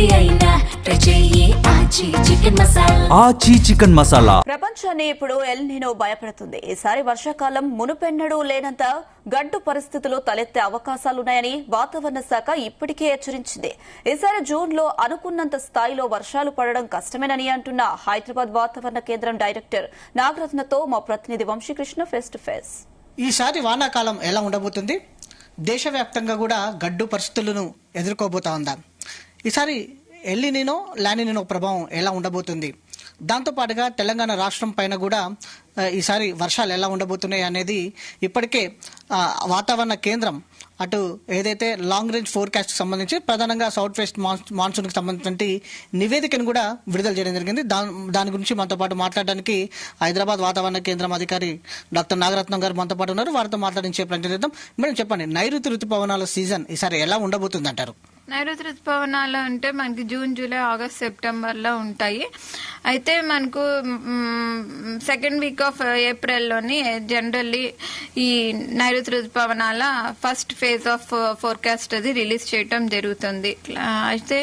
ఏది అయినా ట్రై చెయ్యి ఆచి చికెన్ మసాలా. ఆచి చికెన్ మసాలా. ప్రపంచాన్ని ఇప్పుడు ఎల్ నినో భయపెడుతుంది. ఈసారి వర్షాకాలం మునుపెన్నడూ లేనంత గడ్డు పరిస్థితులు తలెత్తే అవకాశాలున్నాయని వాతావరణ శాఖ ఇప్పటికే హెచ్చరించింది. ఈసారి జూన్లో అనుకున్నంత స్థాయిలో వర్షాలు పడడం కష్టమేనని అంటున్న హైదరాబాద్ వాతావరణ కేంద్రం డైరెక్టర్ నాగరత్నతో మా ప్రతినిధి వంశీకృష్ణ ఫేస్ టు ఫేస్. ఈసారి వానాకాలం ఎలా ఉండబోతుంది? దేశవ్యాప్తంగా కూడా గడ్డు పరిస్థితులను ఎదుర్కోబోతా ఉందా? ఈసారి ఎల్ నినో లానినో ప్రభావం ఎలా ఉండబోతుంది? దాంతోపాటుగా తెలంగాణ రాష్ట్రం పైన కూడా ఈసారి వర్షాలు ఎలా ఉండబోతున్నాయి అనేది ఇప్పటికే వాతావరణ కేంద్రం అటు ఏదైతే లాంగ్ రేంజ్ ఫోర్కాస్ట్ సంబంధించి ప్రధానంగా సౌత్ వెస్ట్ మాన్సూన్కి సంబంధించిన నివేదికను కూడా విడుదల చేయడం జరిగింది. దాని గురించి మనతో పాటు మాట్లాడడానికి హైదరాబాద్ వాతావరణ కేంద్రం అధికారి డాక్టర్ నాగరత్నం గారు మనతో పాటు ఉన్నారు. వారితో మాట్లాడించే ప్రయత్నం చేద్దాం. మేడం చెప్పండి, నైరుతి ఋతుపవనాల సీజన్ ఈసారి ఎలా ఉండబోతుంది అంటారు? నైరుతి ఋతుపవనాలు అంటే మనకి జూన్, జూలై, ఆగస్ట్, సెప్టెంబర్లో ఉంటాయి. అయితే మనకు సెకండ్ వీక్ ఆఫ్ ఏప్రిల్లోని జనరల్లీ ఈ నైరుతి ఋతుపవనాల ఫస్ట్ ఫేజ్ ఆఫ్ ఫోర్కాస్ట్ అది రిలీజ్ చేయటం జరుగుతుంది. అయితే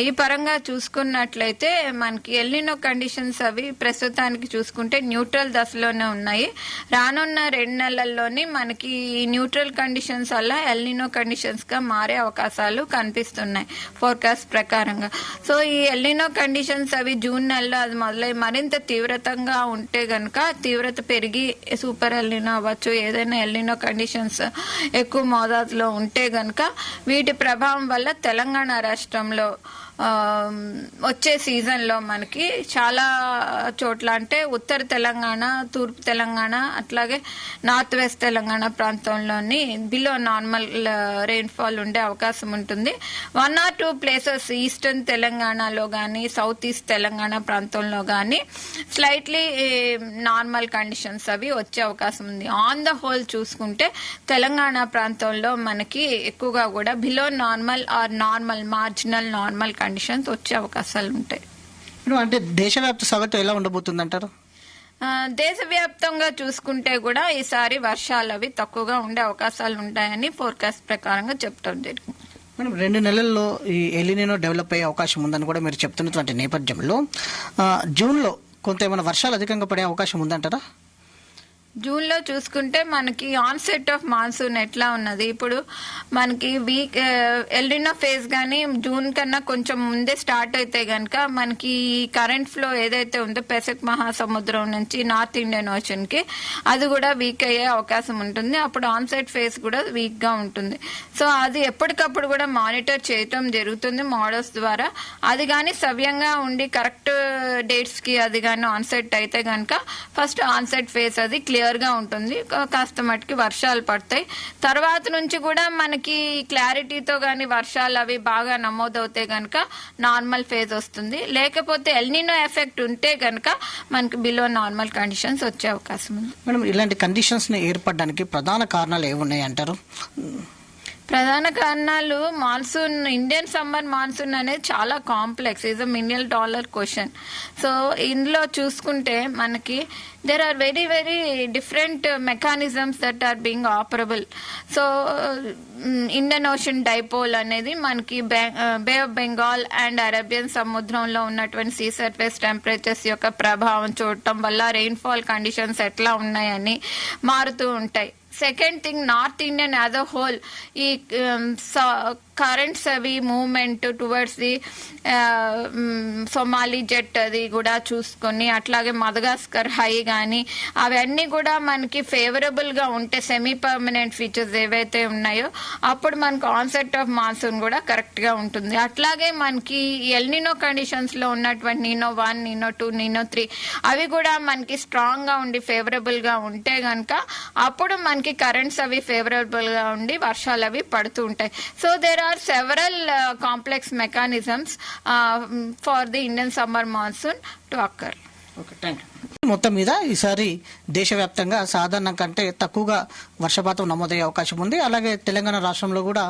ఈ పరంగా చూసుకున్నట్లయితే మనకి ఎల్ నినో కండిషన్స్ అవి ప్రస్తుతానికి చూసుకుంటే న్యూట్రల్ దశలోనే ఉన్నాయి. రానున్న 2 నెలల్లోని మనకి ఈ న్యూట్రల్ కండిషన్స్ వల్ల ఎల్ నినో కండిషన్స్ గా మారే అవకాశాలు కనిపిస్తున్నాయి ఫోర్కాస్ట్ ప్రకారంగా. సో ఈ ఎల్ నినో కండిషన్స్ అవి జూన్ నెలలో అది మొదలై మరింత తీవ్రతంగా ఉంటే గనక, తీవ్రత పెరిగి సూపర్ ఎల్ నినో అవ్వచ్చు, ఏదైనా ఎల్ నినో కండిషన్స్ ఎక్కువ మోతాదులో ఉంటే గనక వీటి ప్రభావం వల్ల తెలంగాణ రాష్ట్రంలో వచ్చే సీజన్లో మనకి చాలా చోట్ల అంటే ఉత్తర తెలంగాణ, తూర్పు తెలంగాణ, అట్లాగే నార్త్ వెస్ట్ తెలంగాణ ప్రాంతంలోని బిలో నార్మల్ రెయిన్ఫాల్ ఉండే అవకాశం ఉంటుంది. 1 or 2 ప్లేసెస్ ఈస్టర్న్ తెలంగాణలో కానీ సౌత్ ఈస్ట్ తెలంగాణ ప్రాంతంలో కానీ స్లైట్లీ నార్మల్ కండిషన్స్ అవి వచ్చే అవకాశం ఉంది. ఆన్ ద హోల్ చూసుకుంటే తెలంగాణ ప్రాంతంలో మనకి ఎక్కువగా కూడా below normal or normal, marginal normal conditions వచ్చే అవకాశాలు ఉంటాయి. అంటే దేశవ్యాప్త సగటు ఎలా ఉండబోతుంది అంటారు? దేశవ్యాప్తంగా చూసుకుంటే కూడా ఈసారి వర్షాలు అవి తక్కువగా ఉండే అవకాశాలు ఉంటాయని ఫోర్కాస్ట్ ప్రకారంగా చెప్తాం జరిగింది. మనం 2 నెలల్లో ఈ ఎల్ నినో డెవలప్ అయ్యే అవకాశం ఉందని కూడా మీరు చెప్తున్నటువంటి నేపథ్యంలో జూన్లో కొంత ఏమైనా వర్షాలు అధికంగా పడే అవకాశం ఉందంటారా? జూన్లో చూసుకుంటే మనకి ఆన్సెట్ ఆఫ్ మాన్సూన్ ఎట్లా ఉన్నది, ఇప్పుడు మనకి వీక్ ఎల్ నినో ఫేజ్ కానీ జూన్ కన్నా కొంచెం ముందే స్టార్ట్ అయితే గనక మనకి కరెంట్ ఫ్లో ఏదైతే ఉందో పెసిఫిక్ మహాసముద్రం నుంచి నార్త్ ఇండియన్ ఓషన్ కి అది కూడా వీక్ అయ్యే అవకాశం ఉంటుంది. అప్పుడు ఆన్సెట్ ఫేజ్ కూడా వీక్ గా ఉంటుంది. సో అది ఎప్పటికప్పుడు కూడా మానిటర్ చేయటం జరుగుతుంది మోడల్స్ ద్వారా. అది కానీ సవ్యంగా ఉండి కరెక్ట్ డేట్స్ కి అది కానీ ఆన్సెట్ అయితే గనక ఫస్ట్ ఆన్సెట్ ఫేజ్ అది క్లియర్ గా ఉంటుంది, కాస్త మటుకి వర్షాలు పడతాయి. తర్వాత నుంచి కూడా మనకి క్లారిటీతో గానీ వర్షాలు అవి బాగా నమోదవుతే గనక నార్మల్ ఫేజ్ వస్తుంది. లేకపోతే ఎల్ నినో ఎఫెక్ట్ ఉంటే గనక మనకి బిలో నార్మల్ కండిషన్స్ వచ్చే అవకాశం ఉంది. మేడం, ఇలాంటి కండిషన్స్ ని ఏర్పడడానికి ప్రధాన కారణాలు ఏమున్నాయి అంటారు? ప్రధాన కారణాలు మాన్సూన్, ఇండియన్ సమ్మర్ మాన్సూన్ అనేది చాలా complex, is $1 million question. So ఇందులో చూసుకుంటే మనకి there are very very different mechanisms that are being operable. So Indian ocean dipole అనేది మనకి బే ఆఫ్ బెంగాల్ అండ్ అరేబియన్ సముద్రంలో ఉన్నటువంటి సీ సర్ఫేస్ టెంపరేచర్స్ యొక్క ప్రభావం చూడటం వల్ల రెయిన్ఫాల్ కండిషన్స్ ఎట్లా ఉన్నాయని మారుతూ ఉంటాయి. Second thing, north Indian as a whole ఈ కరెంట్స్ అవి movement towards the Somali jet అది కూడా చూసుకొని, అట్లాగే మదగాస్కర్ హై కానీ అవన్నీ కూడా మనకి ఫేవరబుల్ గా ఉంటే సెమీ పర్మనెంట్ ఫీచర్స్ ఏవైతే ఉన్నాయో అప్పుడు మనకు ఆన్సెట్ ఆఫ్ మాన్సూన్ కూడా కరెక్ట్ గా ఉంటుంది. అట్లాగే మనకి ఎల్ నినో కండిషన్స్ లో ఉన్నటువంటి నినో 1, నినో 2, నినో 3 అవి కూడా మనకి స్ట్రాంగ్ గా ఉండి ఫేవరబుల్ గా ఉంటే గనక అప్పుడు మనకి కరెంట్స్ అవి ఫేవరబుల్ గా ఉండి వర్షాలు అవి పడుతూ ఉంటాయి. So there are several complex mechanisms for the Indian summer monsoon to occur. మొత్తం మీద ఈసారి దేశవ్యాప్తంగా సాధారణం కంటే తక్కువగా వర్షపాతం నమోదయ్యే అవకాశం ఉంది. అలాగే తెలంగాణ రాష్ట్రంలో కూడా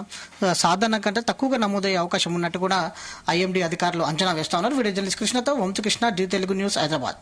సాధారణం కంటే తక్కువగా నమోదయ్యే అవకాశం ఉన్నట్టు కూడా IMD అధికారులు అంచనా వేస్తా ఉన్నారు. వీడియో జర్నలిస్ట్ కృష్ణతో వంశకృష్ణ, జీ తెలుగు న్యూస్, హైదరాబాద్.